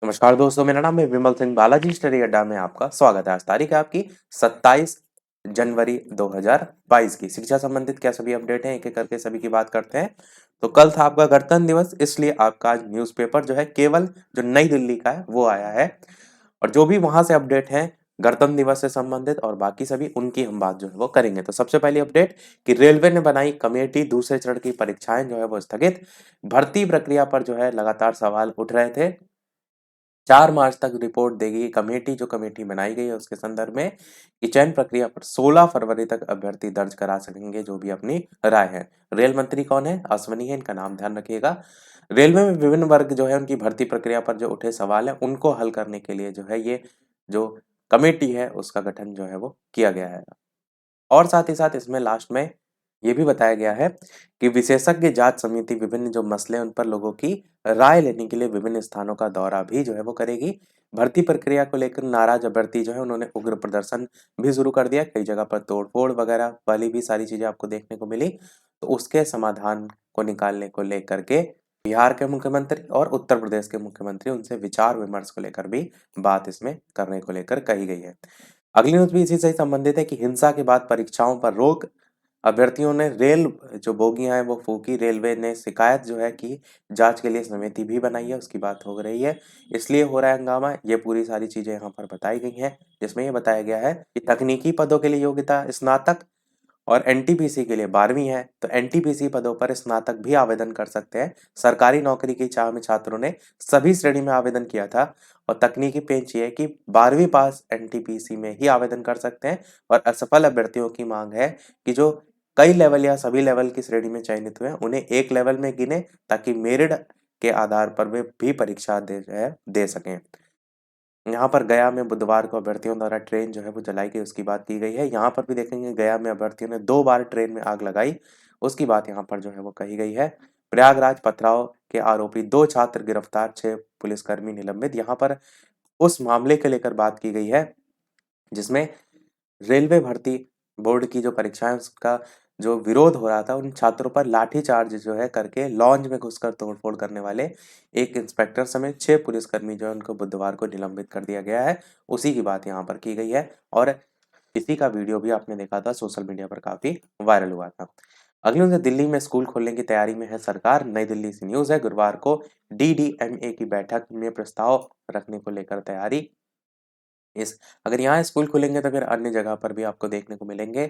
नमस्कार दोस्तों, मेरा नाम है विमल सिंह। बालाजी स्टडी अड्डा में आपका स्वागत है। आज तारीख है आपकी 27 जनवरी 2022 की। शिक्षा संबंधित क्या सभी अपडेट हैं, एक एक करके सभी की बात करते हैं। तो कल था आपका गणतंत्र दिवस, इसलिए आपका आज न्यूज़पेपर जो है केवल जो नई दिल्ली का है वो आया है। और जो भी वहां से अपडेट है गणतंत्र दिवस से संबंधित और बाकी सभी, उनकी हम बात जो है वो करेंगे। तो सबसे पहली अपडेट कि रेलवे ने बनाई कमेटी, दूसरे चरण की परीक्षाएं जो है वो स्थगित। भर्ती प्रक्रिया पर जो है लगातार सवाल उठ रहे थे। 4 मार्च तक रिपोर्ट देगी कमेटी। जो कमेटी बनाई गई है उसके संदर्भ में कि चयन प्रक्रिया पर 16 फरवरी तक अभ्यर्थी दर्ज करा सकेंगे जो भी अपनी राय है। रेल मंत्री कौन है? अश्विनी है, इनका नाम ध्यान रखिएगा। रेलवे में विभिन्न वर्ग जो है उनकी भर्ती प्रक्रिया पर जो उठे सवाल है उनको हल करने के लिए जो है ये जो कमेटी है उसका गठन जो है वो किया गया है। और साथ ही साथ इसमें लास्ट में ये भी बताया गया है कि विशेषज्ञ जांच समिति विभिन्न जो मसले हैं उन पर लोगों की राय लेने के लिए विभिन्न स्थानों का दौरा भी जो है वो करेगी। भर्ती प्रक्रिया को लेकर नाराज अभ्यर्थी जो है उन्होंने उग्र प्रदर्शन भी शुरू कर दिया। कई जगह पर तोड़फोड़ वगैरह वाली भी सारी चीजें आपको देखने को मिली। तो उसके समाधान को निकालने को लेकर के बिहार के मुख्यमंत्री और उत्तर प्रदेश के मुख्यमंत्री उनसे विचार विमर्श को लेकर भी बात इसमें करने को लेकर कही गई है। अगली न्यूज भी इसी से संबंधित है कि हिंसा के बाद परीक्षाओं पर रोक। अभ्यर्थियों ने रेल जो बोगियां हैं वो फूकी। रेलवे ने शिकायत जो है कि जांच के लिए समिति भी बनाई है, उसकी बात हो रही है, इसलिए हो रहा है हंगामा। ये पूरी सारी चीजें यहाँ पर बताई गई हैं, जिसमें ये बताया गया है कि तकनीकी पदों के लिए योग्यता स्नातक और एनटीपीसी के लिए 12वीं है। तो एनटीपीसी पदों पर स्नातक भी आवेदन कर सकते हैं। सरकारी नौकरी की चाह में छात्रों ने सभी श्रेणी में आवेदन किया था। और तकनीकी पेंच ये है कि 12वीं पास एनटीपीसी में ही आवेदन कर सकते हैं। और असफल अभ्यर्थियों की मांग है कि जो कई लेवल या सभी लेवल की श्रेणी में चयनित हुए हैं उन्हें एक लेवल में गिने, ताकि मेरिट के आधार पर वे भी परीक्षा दे सकें। यहाँ पर गया में बुधवार को अभ्यर्थियों द्वारा ट्रेन जो है वो जलाई गई, उसकी बात की गई है। यहाँ पर भी देखेंगे गया में अभ्यर्थियों ने 2 बार ट्रेन में आग लगाई, उसकी बात यहाँ पर जो है वो कही गई है। प्रयागराज पथराव के आरोपी 2 छात्र गिरफ्तार, 6 पुलिसकर्मी निलंबित। यहाँ पर उस मामले को लेकर बात की गई है जिसमें रेलवे भर्ती बोर्ड की जो परीक्षाएं उसका जो विरोध हो रहा था, उन छात्रों पर लाठीचार्ज जो है करके लॉन्च में घुसकर तोड़फोड़ करने वाले एक इंस्पेक्टर समेत 6 पुलिसकर्मी जो है उनको बुधवार को निलंबित कर दिया गया है। उसी की बात यहाँ पर की गई है। और इसी का वीडियो भी आपने देखा था, सोशल मीडिया पर काफी वायरल हुआ था। अगली न्यूज़ है, दिल्ली में स्कूल खोलने की तैयारी में है सरकार। नई दिल्ली से न्यूज़ है, गुरुवार को डीडीएमए की बैठक में प्रस्ताव रखने को लेकर तैयारी। इस अगर यहाँ स्कूल खुलेंगे तो फिर अन्य जगह पर भी आपको देखने को मिलेंगे।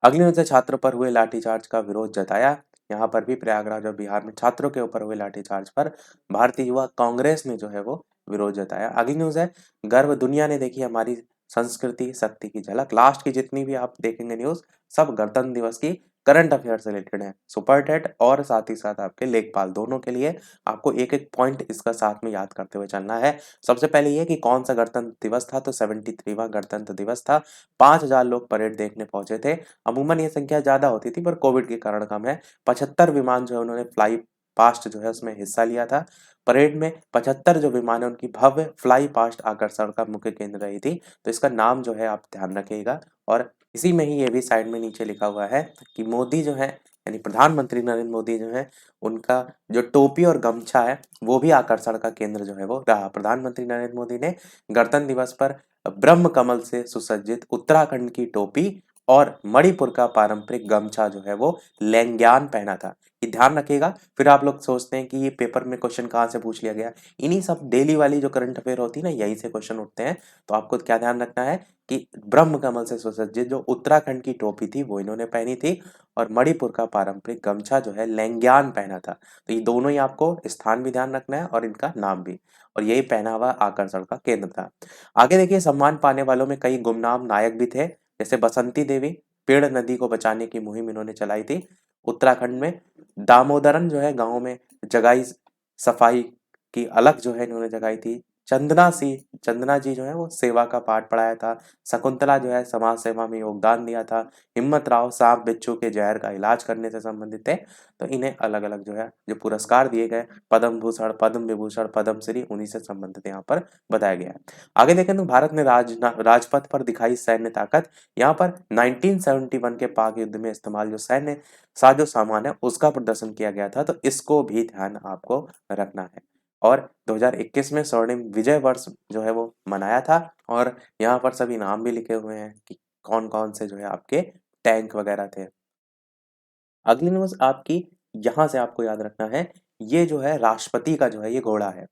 अगली न्यूज़ है, छात्रों पर हुए लाठीचार्ज का विरोध जताया। यहाँ पर भी प्रयागराज और बिहार में छात्रों के ऊपर हुए लाठीचार्ज पर भारतीय युवा कांग्रेस ने जो है वो विरोध जताया। अगली न्यूज़ है, गर्व दुनिया ने देखी हमारी संस्कृति शक्ति की झलक। लास्ट की जितनी भी आप देखेंगे न्यूज़, सब गणतंत्र दिवस की करंट अफेयर से रिलेटेड है। सुपर टेट और साथ ही साथ आपके लेखपाल दोनों के लिए आपको एक एक पॉइंट इसका साथ में याद करते हुए चलना है। सबसे पहले ये कि कौन सा गणतंत्र दिवस था, तो 73वां गणतंत्र दिवस था। 5,000 लोग परेड देखने पहुंचे थे। अमूमन ये संख्या ज्यादा होती थी पर कोविड के कारण कम है। 75 विमान जो है उन्होंने फ्लाई पास्ट जो है उसमें हिस्सा लिया था। परेड में 75 जो विमान है उनकी भव्य फ्लाई पास्ट आकर्षण का मुख्य केंद्र रही थी। तो इसका नाम जो है आप ध्यान रखिएगा। और इसी में ही ये भी साइड में नीचे लिखा हुआ है कि मोदी जो है यानी प्रधानमंत्री नरेंद्र मोदी जो है, उनका जो टोपी और गमछा है वो भी आकर्षण का केंद्र जो है वो रहा। प्रधानमंत्री नरेंद्र मोदी ने गणतंत्र दिवस पर ब्रह्म कमल से सुसज्जित उत्तराखंड की टोपी और मणिपुर का पारंपरिक गमछा जो है वो लेंग्यान पहना था। ये ध्यान रखिएगा। फिर आप लोग सोचते हैं कि ये पेपर में क्वेश्चन कहाँ से पूछ लिया गया, इन्हीं सब डेली वाली जो करंट अफेयर होती है ना, यही से क्वेश्चन उठते हैं। तो आपको क्या ध्यान रखना है कि ब्रह्म कमल से सुसज्जित जो उत्तराखंड की टोपी थी वो इन्होंने पहनी थी, और मणिपुर का पारंपरिक गमछा जो है लेंग्यान पहना था। तो ये दोनों ही आपको स्थान भी ध्यान रखना है और इनका नाम भी। और यही पहनावा आकर्षण का केंद्र था। आगे देखिए, सम्मान पाने वालों में कई गुमनाम नायक भी थे, जैसे बसंती देवी। पेड़ नदी को बचाने की मुहिम इन्होंने चलाई थी उत्तराखंड में। दामोदरन जो है गांव में जगाई सफाई की अलग जो है इन्होंने जगाई थी। चंदना जी जो है वो सेवा का पाठ पढ़ाया था। शकुंतला जो है समाज सेवा में योगदान दिया था। हिम्मत राव सांप बिच्छू के जहर का इलाज करने से संबंधित थे। तो इन्हें अलग अलग जो है जो पुरस्कार दिए गए, पद्म भूषण, पद्म विभूषण, पद्म श्री, उन्हीं से संबंधित यहाँ पर बताया गया है। आगे देखें तो भारत ने राजपथ पर दिखाई सैन्य ताकत। यहाँ पर 1971 के पाक युद्ध में इस्तेमाल जो सैन्य साजो सामान है उसका प्रदर्शन किया गया था। तो इसको भी ध्यान आपको रखना है। और 2021 में स्वर्णिम विजय वर्ष जो है वो मनाया था। और यहाँ पर सभी नाम भी लिखे हुए हैं कि कौन-कौन से जो है आपके टैंक वगैरह थे। अगली न्यूज़ आपकी यहाँ से आपको याद रखना है, ये जो है राष्ट्रपति का जो है ये घोड़ा है।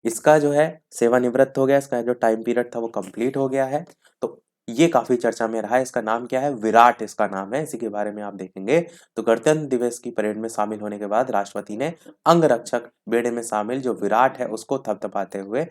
इसका जो है सेवानिवृत्त हो गया, इसका जो टाइम पीरियड था वो कंप्लीट हो गया है। तो ये काफ़ी चर्चा में रहा है, इसका नाम क्या है? विराट इसका नाम है, इसी के बारे में आप देखेंगे। तो गणतंत्र दिवस की परेड में शामिल होने के बाद राष्ट्रपति ने अंगरक्षक बेड़े में शामिल जो विराट है उसको थपथपाते हुए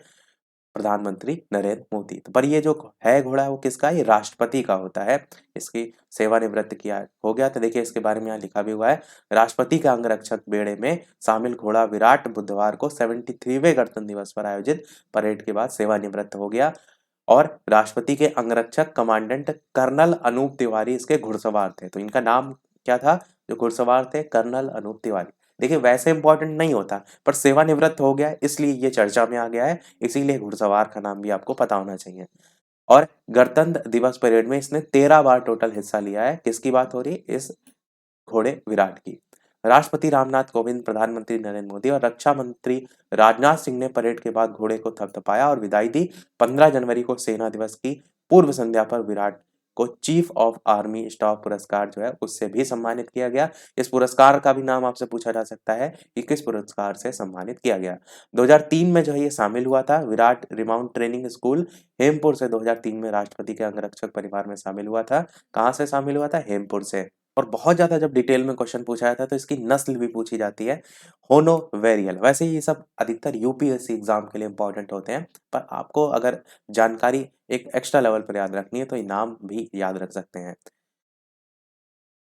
प्रधानमंत्री नरेंद्र मोदी। तो पर ये जो है घोड़ा वो किसका है? ये राष्ट्रपति का होता है। इसकी सेवानिवृत्त किया हो गया। तो देखिए इसके बारे में यहाँ लिखा भी हुआ है, राष्ट्रपति के अंगरक्षक बेड़े में शामिल घोड़ा विराट बुधवार को 73वें गणतंत्र दिवस पर आयोजित परेड के बाद सेवानिवृत्त हो गया। और राष्ट्रपति के अंगरक्षक कमांडेंट कर्नल अनूप तिवारी इसके घुड़सवार थे। तो इनका नाम क्या था जो घुड़सवार थे? कर्नल अनूप तिवारी। देखिए वैसे इंपॉर्टेंट नहीं होता, पर सेवानिवृत्त हो गया इसलिए ये चर्चा में आ गया है, इसीलिए घुड़सवार का नाम भी आपको पता होना चाहिए। और गणतंत्र दिवस परेड में इसने 13 बार टोटल हिस्सा लिया है। किसकी बात हो रही है? इस घोड़े विराट की। राष्ट्रपति रामनाथ कोविंद, प्रधानमंत्री नरेंद्र मोदी और रक्षा मंत्री राजनाथ सिंह ने परेड के बाद घोड़े को थपथपाया और विदाई दी। 15 जनवरी को सेना दिवस की पूर्व संध्या पर विराट को चीफ ऑफ आर्मी स्टाफ पुरस्कार जो है उससे भी सम्मानित किया गया। इस पुरस्कार का भी नाम आपसे पूछा जा सकता है कि किस पुरस्कार से सम्मानित किया गया। 2003 में जो है ये शामिल हुआ था Virat remount training school Hempur से। 2003 में राष्ट्रपति के अंगरक्षक परिवार में शामिल हुआ था। कहाँ से शामिल हुआ था? हेमपुर से। और बहुत ज़्यादा जब डिटेल में क्वेश्चन पूछा जाता है तो इसकी नस्ल भी पूछी जाती है, होनोवेरियल। वैसे ये सब अधिकतर यूपीएससी एग्जाम के लिए इंपॉर्टेंट होते हैं, पर आपको अगर जानकारी एक एक्स्ट्रा लेवल पर याद रखनी है तो ये नाम भी याद रख सकते हैं।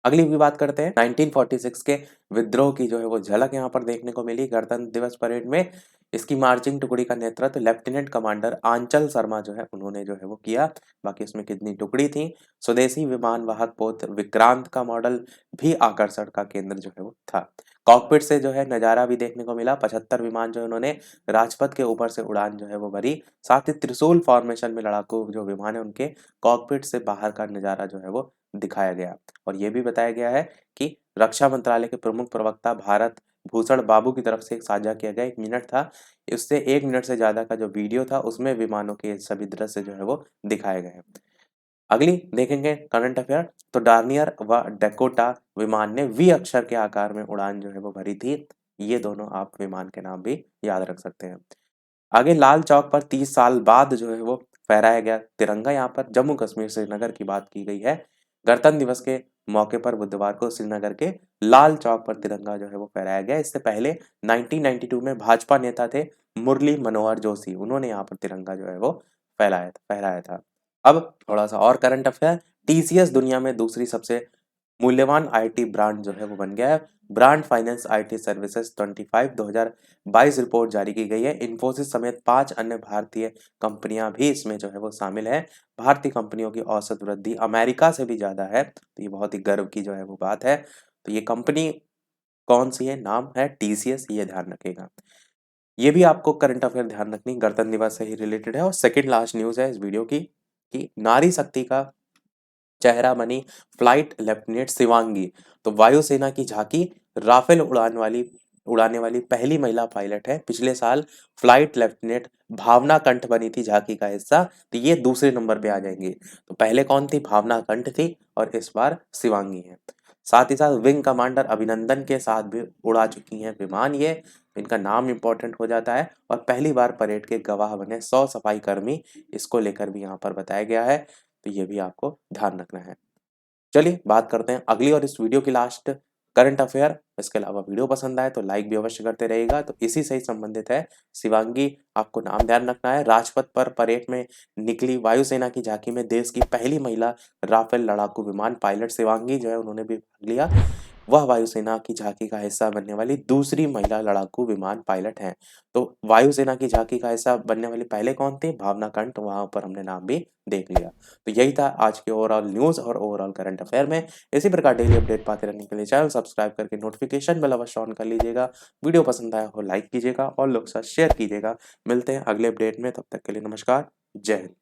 अगली भी बात करते हैं 1946 के विद्रोह की जो है वो झलक यहाँ पर देखने को मिली गणतंत्र दिवस परेड में। इसकी मार्चिंग टुकड़ी का नेतृत्व लेफ्टिनेंट कमांडर आंचल शर्मा जो है उन्होंने जो है वो किया। बाकी इसमें कितनी टुकड़ी थी? स्वदेशी विमान वाहक पोत विक्रांत का मॉडल भी आकर्षण का केंद्र जो है वो था। कॉकपिट से जो है नजारा भी देखने को मिला। 75 विमान जो है उन्होंने राजपथ के ऊपर से उड़ान जो है वो भरी। साथ ही त्रिशूल फॉर्मेशन में लड़ाकू जो विमान है उनके कॉकपिट से बाहर का नजारा जो है वो दिखाया गया। और ये भी बताया गया है कि रक्षा मंत्रालय के प्रमुख प्रवक्ता भारत भूषण बाबू की तरफ से एक साझा किया गया 1 मिनट था। उससे 1 मिनट से ज़्यादा का जो वीडियो था उसमें विमानों के सभी दृश्य जो है वो दिखाए गए हैं। अगली देखेंगे करंट अफेयर। तो डार्नियर व डैकोटा विमान ने वी अक्षर के आकार में उड़ान जो है वो भरी थी। ये दोनों आप विमान के नाम भी याद रख सकते हैं। आगे लाल चौक पर 30 साल बाद जो है वो फहराया गया तिरंगा। यहाँ पर जम्मू कश्मीर श्रीनगर की बात की गई है। गणतंत्र दिवस के मौके पर बुधवार को श्रीनगर के लाल चौक पर तिरंगा जो है वो फहराया गया। इससे पहले 1992 में भाजपा नेता थे मुरली मनोहर जोशी, उन्होंने यहाँ पर तिरंगा जो है वो फहराया था। अब थोड़ा सा और करंट अफेयर। टीसीएस दुनिया में दूसरी सबसे मूल्यवान आईटी ब्रांड जो है वो बन गया है। Brand finance IT services 25 2022 report जारी की गई है। इन्फोसिस समेत 5 अन्य भारतीय कंपनियां भी इसमें जो है वो शामिल है। भारतीय कंपनियों की औसत वृद्धि अमेरिका से भी ज्यादा है, तो ये बहुत ही गर्व की जो है वो बात है। तो ये कंपनी कौन सी है? नाम है टीसीएस, ये ध्यान रखेगा। ये भी आपको करंट अफेयर ध्यान रखनी, गणतंत्र दिवस से ही रिलेटेड है। और सेकंड लास्ट न्यूज है इस वीडियो की कि नारी शक्ति का चेहरा बनी फ्लाइट लेफ्टिनेंट शिवांगी। तो वायुसेना की झांकी राफेल उड़ाने वाली पहली महिला पायलट है। पिछले साल फ्लाइट लेफ्टिनेंट भावना कंठ बनी थी झांकी का हिस्सा, तो ये दूसरे नंबर पे आ जाएंगी। तो पहले कौन थी? भावना कंठ थी और इस बार शिवांगी है। साथ ही साथ विंग कमांडर अभिनंदन के साथ भी उड़ा चुकी हैं विमान ये, इनका नाम इंपॉर्टेंट हो जाता है। और पहली बार परेड के गवाह बने 100 सफाई कर्मी, इसको लेकर भी यहाँ पर बताया गया है। तो ये भी आपको ध्यान रखना है। चलिए बात करते हैं अगली और इस वीडियो की लास्ट करंट अफेयर। इसके अलावा वीडियो पसंद आए तो लाइक भी अवश्य करते रहिएगा। तो इसी से ही संबंधित है शिवांगी, आपको नाम ध्यान रखना है। राजपथ पर परेड में निकली वायुसेना की झांकी में देश की पहली महिला राफेल लड़ाकू विमान पायलट शिवांगी जो है उन्होंने भी भाग लिया। वह वायुसेना की झांकी का हिस्सा बनने वाली दूसरी महिला लड़ाकू विमान पायलट हैं। तो वायुसेना की झांकी का हिस्सा बनने वाली पहले कौन थी? भावना कंठ, वहां पर हमने नाम भी देख लिया। तो यही था आज के ओवरऑल न्यूज और ओवरऑल करंट अफेयर में। इसी प्रकार डेली अपडेट पाते रहने के लिए चैनल सब्सक्राइब करके नोटिफिकेशन बेल अवश्य ऑन कर लीजिएगा। वीडियो पसंद आया हो लाइक कीजिएगा और लोग साथ शेयर कीजिएगा। मिलते हैं अगले अपडेट में, तब तक के लिए नमस्कार, जय हिंद।